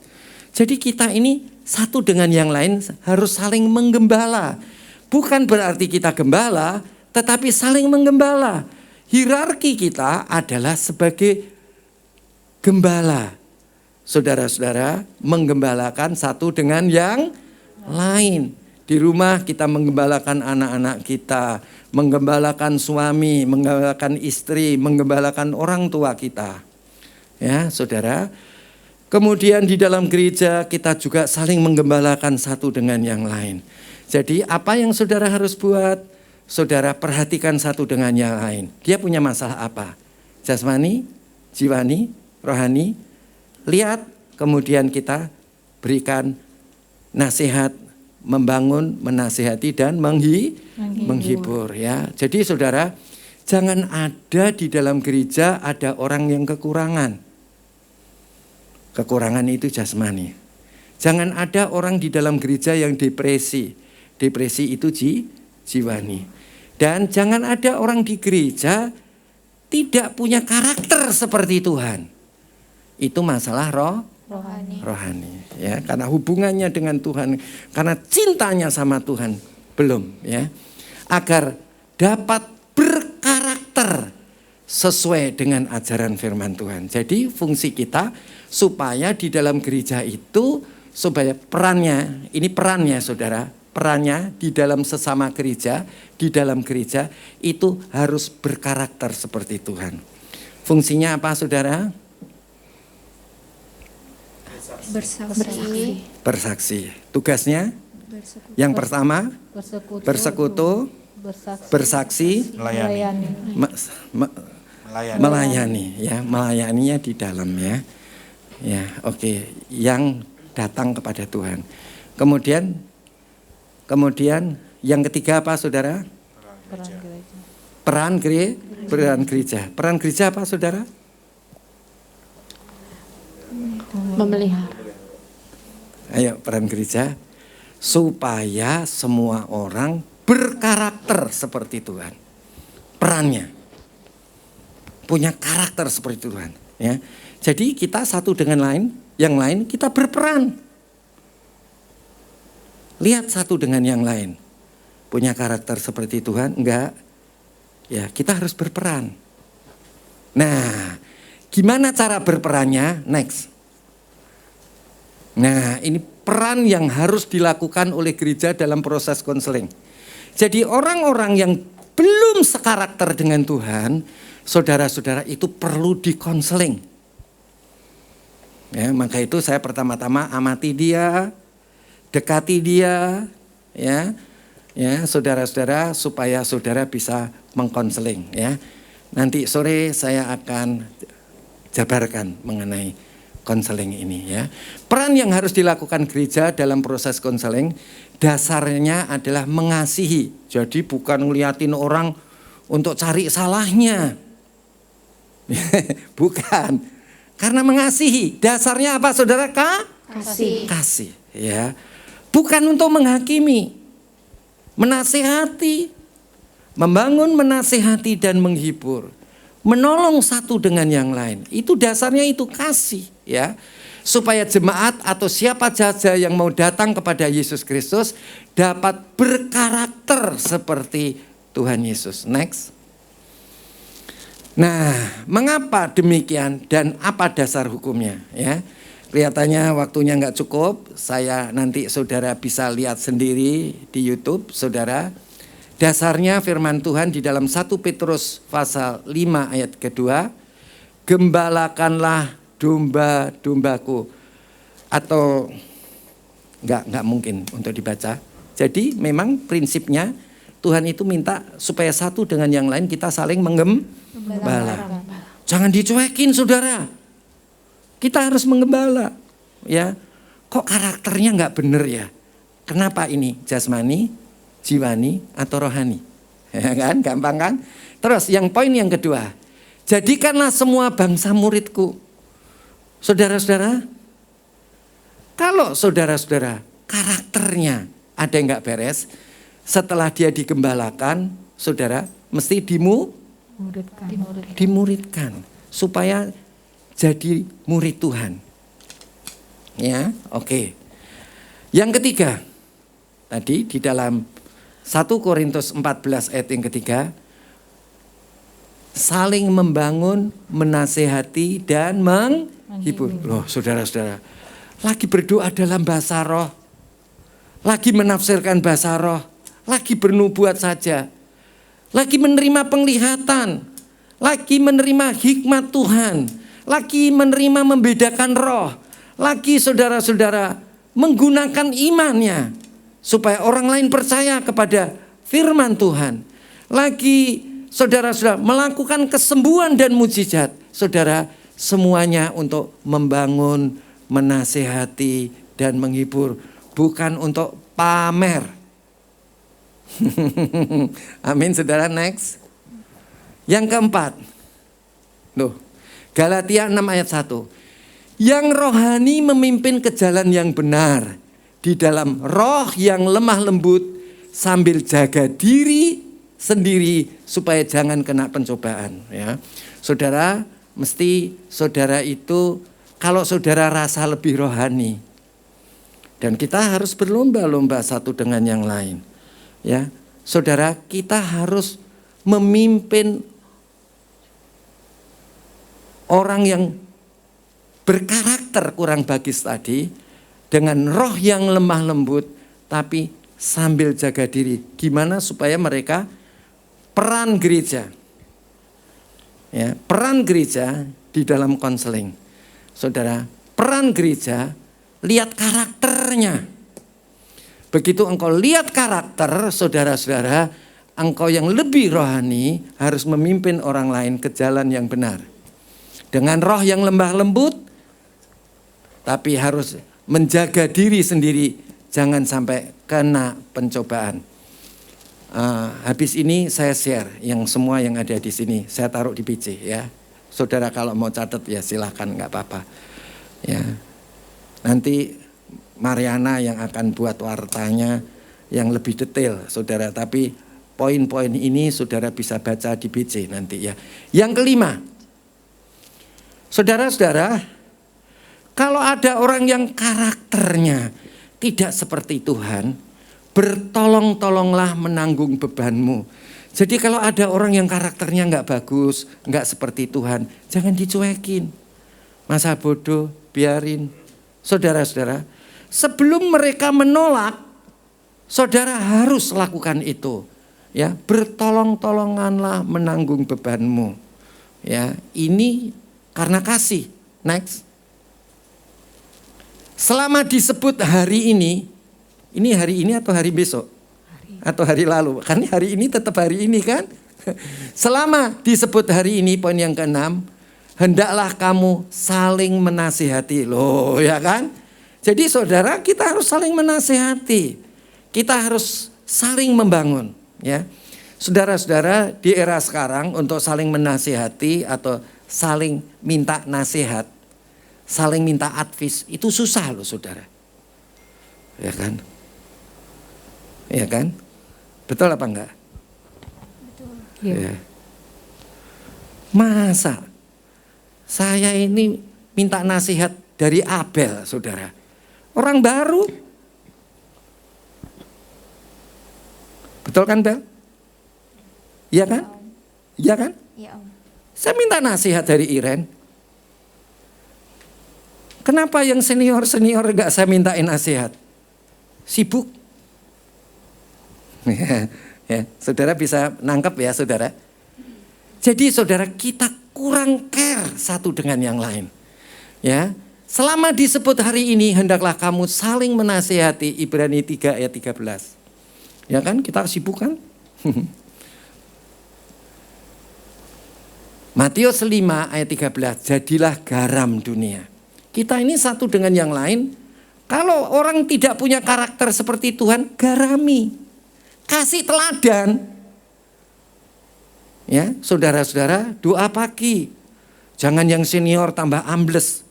Jadi kita ini satu dengan yang lain harus saling menggembala. Bukan berarti kita gembala, tetapi saling menggembala. Hierarki kita adalah sebagai gembala. Saudara-saudara menggembalakan satu dengan yang lain. Di rumah kita menggembalakan anak-anak kita, menggembalakan suami, menggembalakan istri, menggembalakan orang tua kita. Ya, saudara. Kemudian di dalam gereja kita juga saling menggembalakan satu dengan yang lain. Jadi apa yang saudara harus buat? Saudara perhatikan satu dengan yang lain. Dia punya masalah apa? Jasmani, jiwani, rohani. Lihat, kemudian kita berikan nasihat, membangun, menasihati dan menghibur ya. Jadi saudara, jangan ada di dalam gereja ada orang yang kekurangan. Kekurangan itu jasmani. Jangan ada orang di dalam gereja yang depresi. Depresi itu jiwani. Dan jangan ada orang di gereja tidak punya karakter seperti Tuhan. Itu masalah rohani ya, karena hubungannya dengan Tuhan, karena cintanya sama Tuhan belum ya. Agar dapat berkarakter, sesuai dengan ajaran firman Tuhan. Jadi fungsi kita supaya di dalam gereja itu, supaya perannya, ini perannya saudara, perannya di dalam sesama gereja, di dalam gereja itu harus berkarakter seperti Tuhan. Fungsinya apa saudara? Bersaksi. Bersaksi. Tugasnya yang pertama bersekutu, bersaksi, Melayani. melayani ya, melayaninya di dalam ya. Ya, oke, yang datang kepada Tuhan. Kemudian yang ketiga apa saudara? Peran gereja. Peran gereja apa saudara? Memelihara. Ayo, peran gereja supaya semua orang berkarakter seperti Tuhan. Perannya punya karakter seperti Tuhan ya. Jadi kita satu dengan yang lain kita berperan. Lihat satu dengan yang lain. Punya karakter seperti Tuhan? Enggak. Ya, kita harus berperan. Nah, gimana cara berperannya? Next. Nah, ini peran yang harus dilakukan oleh gereja dalam proses konseling. Jadi orang-orang yang belum sekarakter dengan Tuhan, saudara-saudara itu perlu dikonseling. Ya, maka itu saya pertama-tama amati dia, dekati dia, ya saudara-saudara, supaya saudara bisa mengkonseling ya. Nanti sore saya akan jabarkan mengenai konseling ini ya. Peran yang harus dilakukan gereja dalam proses konseling dasarnya adalah mengasihi. Jadi bukan ngeliatin orang untuk cari salahnya. Bukan. Karena mengasihi. Dasarnya apa saudara? Kasih ya. Bukan untuk menghakimi. Menasihati. Membangun, menasihati dan menghibur. Menolong satu dengan yang lain. Itu dasarnya itu kasih ya. Supaya jemaat atau siapa saja yang mau datang kepada Yesus Kristus dapat berkarakter seperti Tuhan Yesus. Next. Nah, mengapa demikian dan apa dasar hukumnya ya? Kelihatannya waktunya nggak cukup. Saya nanti saudara bisa lihat sendiri di YouTube, saudara. Dasarnya firman Tuhan di dalam 1 Petrus pasal 5 ayat kedua, gembalakanlah domba-dombaku. Atau nggak mungkin untuk dibaca. Jadi memang prinsipnya Tuhan itu minta supaya satu dengan yang lain kita saling menggembala. Jangan dicuekin saudara. Kita harus menggembala. Ya, kok karakternya nggak bener ya? Kenapa ini? Jasmani, jiwani, atau rohani? Ya kan, gampang kan? Terus yang poin yang kedua, jadikanlah semua bangsa muridku. Saudara-saudara, kalau saudara-saudara karakternya ada yang nggak beres, setelah dia digembalakan, saudara mesti dimuridkan supaya jadi murid Tuhan. Ya, oke. Yang ketiga, tadi di dalam 1 Korintus 14 ayat yang ketiga, saling membangun, menasehati dan menghibur. Loh, saudara-saudara, lagi berdoa dalam bahasa roh, lagi menafsirkan bahasa roh, lagi bernubuat saja, lagi menerima penglihatan, lagi menerima hikmat Tuhan, lagi menerima membedakan roh, lagi saudara-saudara menggunakan imannya supaya orang lain percaya kepada firman Tuhan, lagi saudara-saudara melakukan kesembuhan dan mujizat, saudara, semuanya untuk membangun, menasehati dan menghibur, bukan untuk pamer. Amin saudara. Next. Yang keempat, Galatia 6 ayat 1. Yang rohani memimpin ke jalan yang benar, di dalam roh yang lemah lembut, sambil jaga diri sendiri supaya jangan kena pencobaan ya. Saudara, mesti saudara itu kalau saudara rasa lebih rohani, dan kita harus berlomba-lomba satu dengan yang lain. Ya, saudara, kita harus memimpin orang yang berkarakter kurang bagus tadi dengan roh yang lemah lembut tapi sambil jaga diri. Gimana supaya mereka peran gereja, ya, peran gereja di dalam konseling. Saudara, peran gereja, lihat karakternya. Begitu engkau lihat karakter, saudara-saudara, engkau yang lebih rohani harus memimpin orang lain ke jalan yang benar. Dengan roh yang lembah lembut, tapi harus menjaga diri sendiri, jangan sampai kena pencobaan. Habis ini saya share yang semua yang ada di sini, saya taruh di PC ya. Saudara kalau mau catat ya silahkan, nggak apa-apa. Ya, nanti Mariana yang akan buat wartanya yang lebih detail, saudara. Tapi poin-poin ini saudara bisa baca di PC nanti ya. Yang kelima, saudara-saudara, kalau ada orang yang karakternya tidak seperti Tuhan, bertolong-tolonglah menanggung bebanmu. Jadi kalau ada orang yang karakternya nggak bagus, nggak seperti Tuhan, jangan dicuekin. Masa bodoh, biarin. Saudara-saudara, sebelum mereka menolak, saudara harus lakukan itu. Ya, bertolong-tolonganlah menanggung bebanmu. Ya, ini karena kasih. Next. Selama disebut hari ini hari ini atau hari besok? Atau hari lalu? Kan hari ini tetap hari ini kan? Selama disebut hari ini, poin yang ke-6, hendaklah kamu saling menasihati. Loh ya kan? Jadi saudara, kita harus saling menasihati. Kita harus saling membangun. Ya, saudara-saudara, di era sekarang untuk saling menasihati atau saling minta nasihat, saling minta advice, itu susah loh saudara. Ya kan? Ya kan? Betul apa enggak? Betul. Ya. Masa saya ini minta nasihat dari Abel, saudara. Orang baru. Betul kan, Bel? Iya kan? Iya kan? Iya, Om. Saya minta nasihat dari Iren. Kenapa yang senior-senior enggak saya mintain nasihat? Sibuk. Ya, saudara bisa nangkep ya, saudara. Jadi saudara, kita kurang care satu dengan yang lain. Ya, selama disebut hari ini hendaklah kamu saling menasihati, Ibrani 3 ayat 13. Ya kan, kita sibuk kan? Matius 5 ayat 13, jadilah garam dunia. Kita ini satu dengan yang lain. Kalau orang tidak punya karakter seperti Tuhan, garami. Kasih teladan. Ya, saudara-saudara, doa pagi. Jangan yang senior tambah ambles.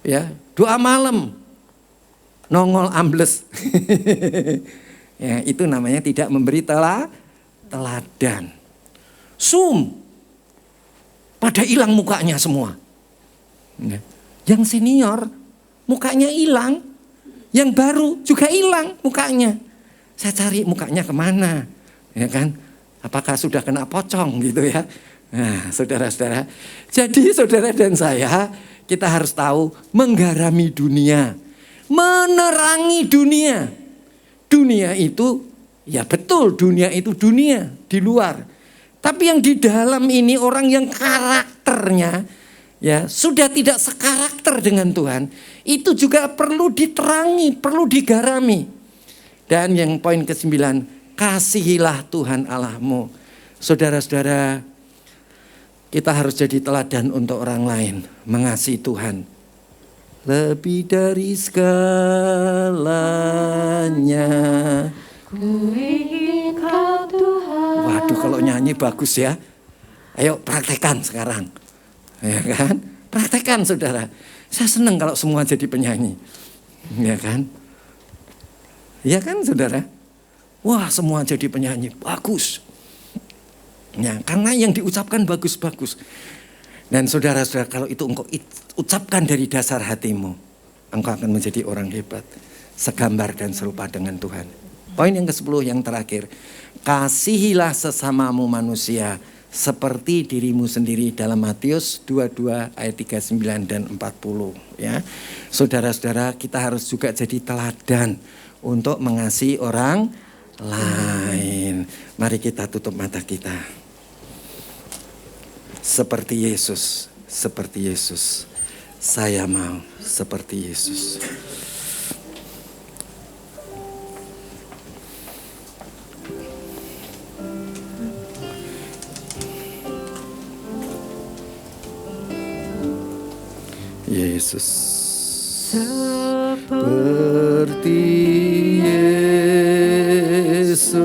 Ya, doa malam. Nongol ambles. Ya, itu namanya tidak memberi teladan. Zoom. Pada hilang mukanya semua. Ya. Yang senior mukanya hilang. Yang baru juga hilang mukanya. Saya cari mukanya kemana, ya kan? Apakah sudah kena pocong gitu ya? Nah, saudara-saudara. Jadi saudara dan saya, kita harus tahu menggarami dunia, menerangi dunia. Dunia itu, ya betul, dunia itu dunia di luar. Tapi yang di dalam ini orang yang karakternya, ya sudah tidak sekarakter dengan Tuhan, itu juga perlu diterangi, perlu digarami. Dan yang poin ke-9, kasihilah Tuhan Allahmu. Saudara-saudara, kita harus jadi teladan untuk orang lain. Mengasihi Tuhan. Lebih dari segalanya. Ku ingin kau Tuhan. Waduh, kalau nyanyi bagus ya. Ayo praktekkan sekarang. Ya kan? Praktekkan saudara. Saya senang kalau semua jadi penyanyi. Ya kan? Ya kan saudara? Wah, semua jadi penyanyi, bagus. Ya, karena yang diucapkan bagus-bagus. Dan saudara-saudara, kalau itu engkau ucapkan dari dasar hatimu, engkau akan menjadi orang hebat, segambar dan serupa dengan Tuhan. Poin yang ke-10 yang terakhir, kasihilah sesamamu manusia seperti dirimu sendiri dalam Matius 22 ayat 39 dan 40 ya. Saudara-saudara, kita harus juga jadi teladan untuk mengasihi orang lain. Mari kita tutup mata kita. Seperti Yesus, seperti Yesus. Saya mau seperti Yesus. Yesus seperti Yesus,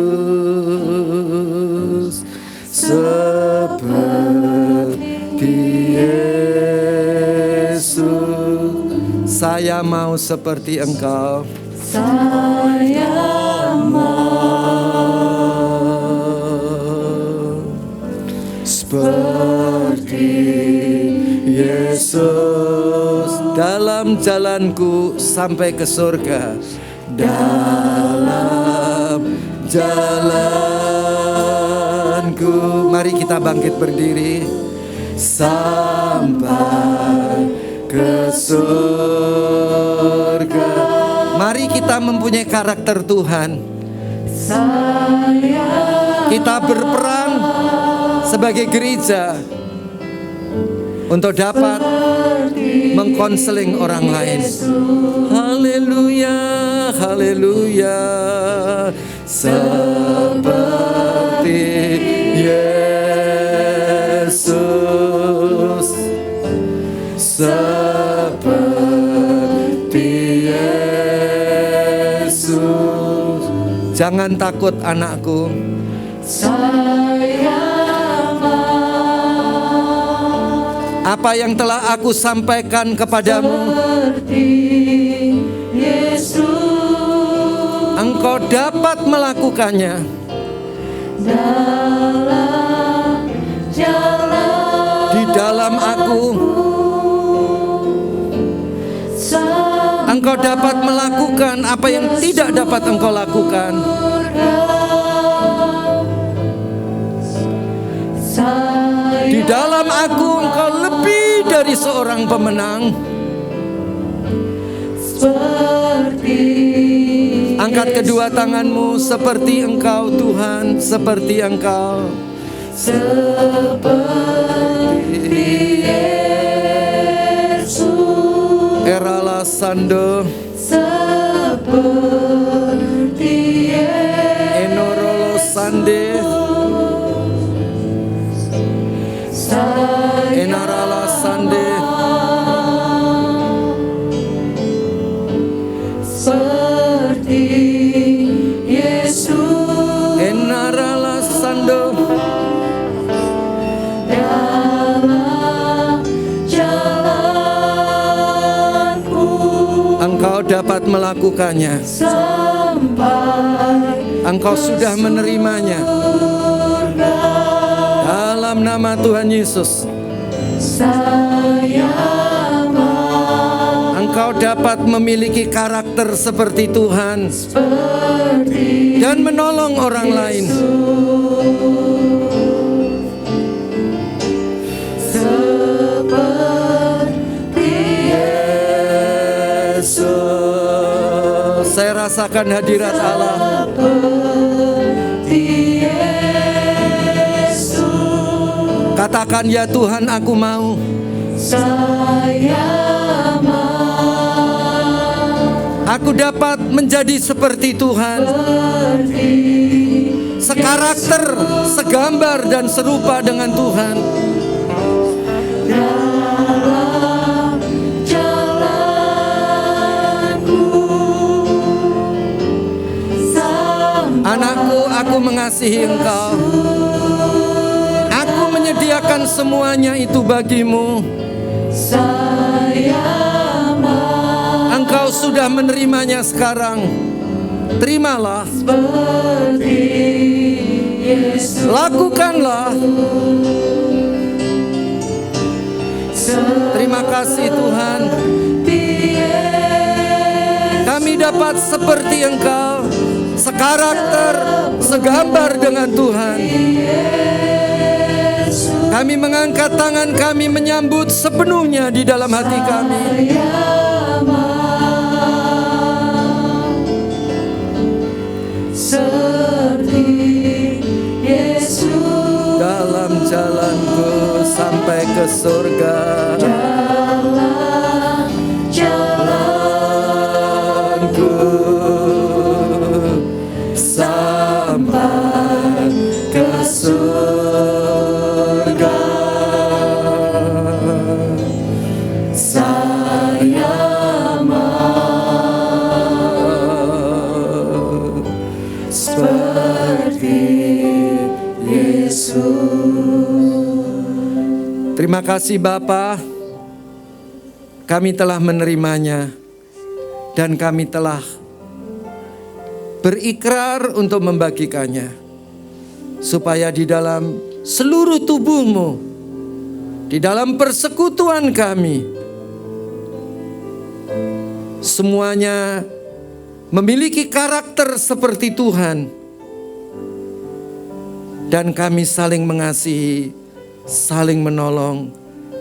seperti Yesus. Saya mau seperti Engkau. Saya mau seperti Yesus dalam jalanku sampai ke surga, dalam jalanku. Mari kita bangkit berdiri sampai ke surga. Mari kita mempunyai karakter Tuhan. Kita berperan sebagai gereja untuk dapat mengkonseling orang lain. Haleluya, haleluya. Seperti Yesus, seperti Yesus. Jangan takut anakku. Apa yang telah aku sampaikan kepadamu, engkau dapat melakukannya di dalam aku. Engkau dapat melakukan apa yang tidak dapat engkau lakukan. Di dalam aku engkau lebih dari seorang pemenang. Angkat kedua tanganmu seperti Engkau Tuhan, seperti Engkau. Seperti Yesus. Erala sando. Seperti Yesus. Enorolo sande. Enarala sande. Seperti Yesus. Enarala sando. Dalam jalanku engkau dapat melakukannya. Sampai engkau sudah menerimanya. Dalam nama Tuhan Yesus, engkau dapat memiliki karakter seperti Tuhan dan menolong orang lain. Seperti Yesus, saya rasakan hadirat Allah. Katakan, ya Tuhan, aku mau. Saya mau. Aku dapat menjadi seperti Tuhan. Sekarakter, segambar dan serupa dengan Tuhan. Dalam jalanku. Anakku, aku mengasihi engkau. Menyediakan semuanya itu bagimu. Engkau sudah menerimanya sekarang. Terimalah. Lakukanlah. Terima kasih Tuhan. Kami dapat seperti Engkau, sekarakter, segambar dengan Tuhan. Kami mengangkat tangan kami menyambut sepenuhnya di dalam hati kami. Seperti Yesus Dalam jalanku sampai ke surga. dalam Jalanku sampai ke surga. Saya mau seperti Yesus. Terima kasih Bapa, kami telah menerimanya dan kami telah berikrar untuk membagikannya, supaya di dalam seluruh tubuhmu, di dalam persekutuan kami, semuanya memiliki karakter seperti Tuhan, dan kami saling mengasihi, saling menolong,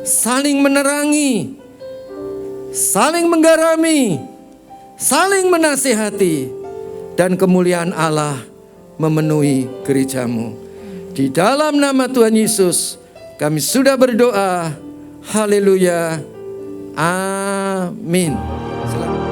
saling menerangi, saling menggarami, saling menasihati, dan kemuliaan Allah memenuhi gerejamu. Di dalam nama Tuhan Yesus kami sudah berdoa. Haleluya. Amin. Silakan.